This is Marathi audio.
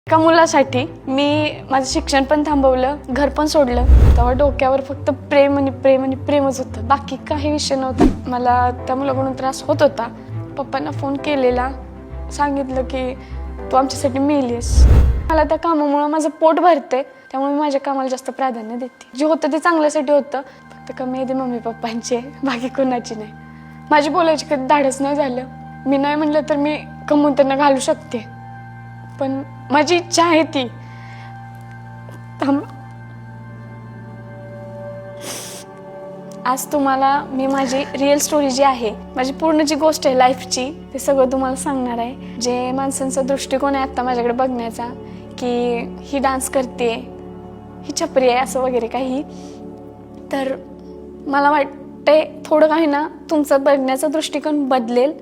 एका मुलासाठी मी माझं शिक्षण पण थांबवलं, घर पण सोडलं. तेव्हा डोक्यावर फक्त प्रेम आणि प्रेम आणि प्रेमच होतं, बाकी काही विषय नव्हता. मला त्या मुलाकडून त्रास होत होता. पप्पांना फोन केलेला, सांगितलं की तू आमच्यासाठी मेलीस. मला त्या कामामुळे माझं पोट भरते, त्यामुळे मी माझ्या कामाला जास्त प्राधान्य देते. जे होतं ते चांगल्यासाठी होतं, फक्त कमी येते मम्मी पप्पांचे, बाकी कोणाची नाही. माझी बोलायची कधी धाडस नाही झालं. मी नाही म्हणलं तर मी कमवून त्यांना घालू शकते, पण माझी इच्छा आहे ती. आज तुम्हाला मी माझी रिअल स्टोरी जी आहे, माझी पूर्ण जी गोष्ट आहे लाईफची, ते सगळं तुम्हाला सांगणार आहे. जे माणसांचा दृष्टिकोन आहे आता माझ्याकडे बघण्याचा, की ही डान्स करते, ही छपरी आहे, असं वगैरे काही, तर मला वाटतंय थोडं काही ना तुमचा बघण्याचा दृष्टिकोन बदलेल.